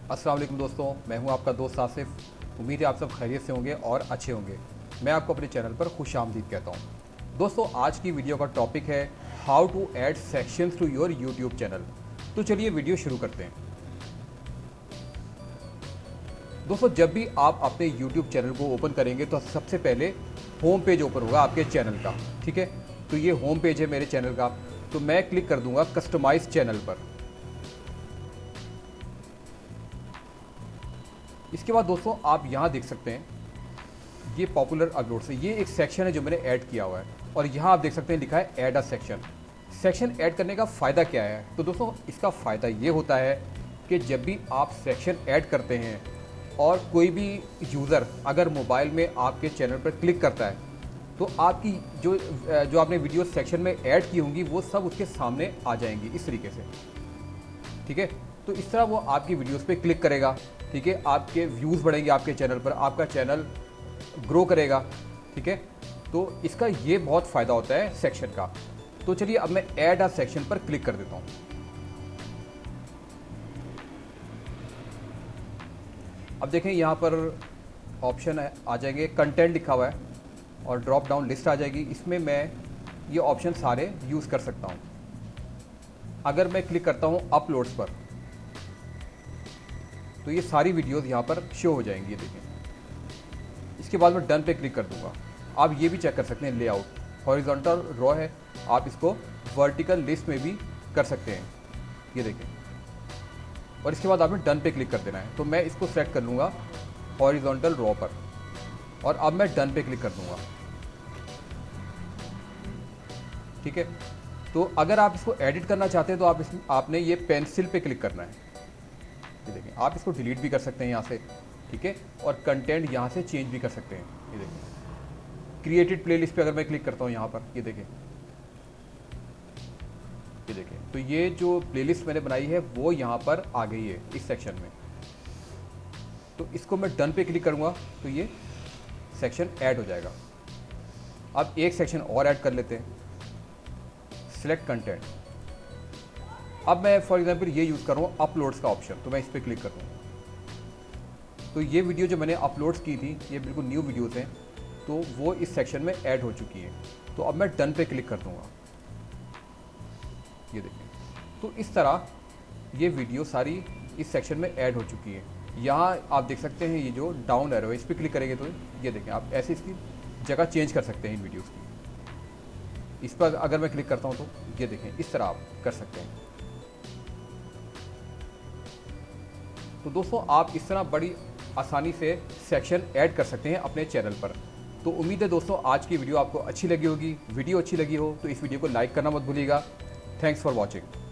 अस्सलाम वालेकुम दोस्तों, मैं हूं आपका दोस्त आसिफ। उम्मीद है आप सब खैरियत से होंगे और अच्छे होंगे। मैं आपको अपने चैनल पर खुश आमदीद कहता हूं। दोस्तों, आज की वीडियो का टॉपिक है how to add sections to your YouTube channel. तो चलिए वीडियो शुरू करते हैं। दोस्तों, जब भी आप अपने यूट्यूब चैनल को ओपन करेंगे तो सबसे पहले होम पेज ओपन होगा आपके चैनल का। ठीक है, तो ये होम पेज है मेरे चैनल का। तो मैं क्लिक कर दूंगा कस्टमाइज चैनल पर। इसके बाद दोस्तों आप यहाँ देख सकते हैं ये पॉपुलर अपलोड से ये एक सेक्शन है जो मैंने ऐड किया हुआ है, और यहाँ आप देख सकते हैं लिखा है add a section. Section add करने का फ़ायदा क्या है? तो दोस्तों इसका फ़ायदा ये होता है कि जब भी आप सेक्शन ऐड करते हैं और कोई भी यूज़र अगर मोबाइल में आपके चैनल पर क्लिक करता है तो आपकी जो आपने वीडियो सेक्शन में ऐड की होंगी वो सब उसके सामने आ जाएंगी इस तरीके से। ठीक है, तो इस तरह वो आपकी वीडियोस पे क्लिक करेगा। ठीक है, आपके व्यूज़ बढ़ेंगे आपके चैनल पर, आपका चैनल ग्रो करेगा। ठीक है, तो इसका ये बहुत फ़ायदा होता है सेक्शन का। तो चलिए अब मैं ऐड अ सेक्शन पर क्लिक कर देता हूँ। अब देखें यहाँ पर ऑप्शन आ जाएंगे, कंटेंट लिखा हुआ है और ड्रॉप डाउन लिस्ट आ जाएगी। इसमें मैं ये ऑप्शन सारे यूज़ कर सकता हूँ। अगर मैं क्लिक करता हूँ अपलोड्स पर तो ये सारी वीडियोस यहाँ पर शो हो जाएंगी, ये देखें। इसके बाद मैं डन पे क्लिक कर दूंगा। आप ये भी चेक कर सकते हैं, लेआउट हॉरिजॉन्टल रॉ है, आप इसको वर्टिकल लिस्ट में भी कर सकते हैं, ये देखें। और इसके बाद आपने डन पे क्लिक कर देना है। तो मैं इसको सेलेक्ट कर लूँगा हॉरिजॉन्टल रॉ पर, और अब मैं डन पे क्लिक कर दूँगा। ठीक है, तो अगर आप इसको एडिट करना चाहते हैं तो आपने ये पेंसिल पे क्लिक करना है, ये देखें। आप इसको डिलीट भी कर सकते हैं यहाँ से। ठीक है, और कंटेंट यहाँ से चेंज भी कर सकते हैं, ये देखें। क्रिएटेड प्लेलिस्ट पे अगर मैं क्लिक करता हूँ यहाँ पर, ये देखें, ये देखें। तो ये जो प्लेलिस्ट मैंने बनाई है वो यहाँ पर आ गई है इस सेक्शन में। तो इसको मैं डन पे क्लिक करूँगा तो ये सेक्शन ऐड हो जाएगा। अब एक सेक्शन और ऐड कर लेते हैं, सिलेक्ट कंटेंट। अब मैं फॉर एग्जांपल ये यूज़ कर रहा हूँ अपलोड्स का ऑप्शन, तो मैं इस पर क्लिक कर दूँ। तो ये वीडियो जो मैंने अपलोड्स की थी ये बिल्कुल न्यू वीडियोस हैं, तो वो इस सेक्शन में ऐड हो चुकी है। तो अब मैं डन पे क्लिक कर दूँगा, ये देखें। तो इस तरह ये वीडियो सारी इस सेक्शन में ऐड हो चुकी है। यहाँ आप देख सकते हैं ये जो डाउन एरो है इस पर क्लिक करेंगे तो ये देखें, आप ऐसे इसकी जगह चेंज कर सकते हैं इन वीडियोज़ की। इस पर अगर मैं क्लिक करता हूँ तो ये देखें, इस तरह आप कर सकते हैं। तो दोस्तों आप इस तरह बड़ी आसानी से सेक्शन ऐड कर सकते हैं अपने चैनल पर। तो उम्मीद है दोस्तों आज की वीडियो आपको अच्छी लगी होगी। वीडियो अच्छी लगी हो तो इस वीडियो को लाइक करना मत भूलिएगा। Thanks for watching.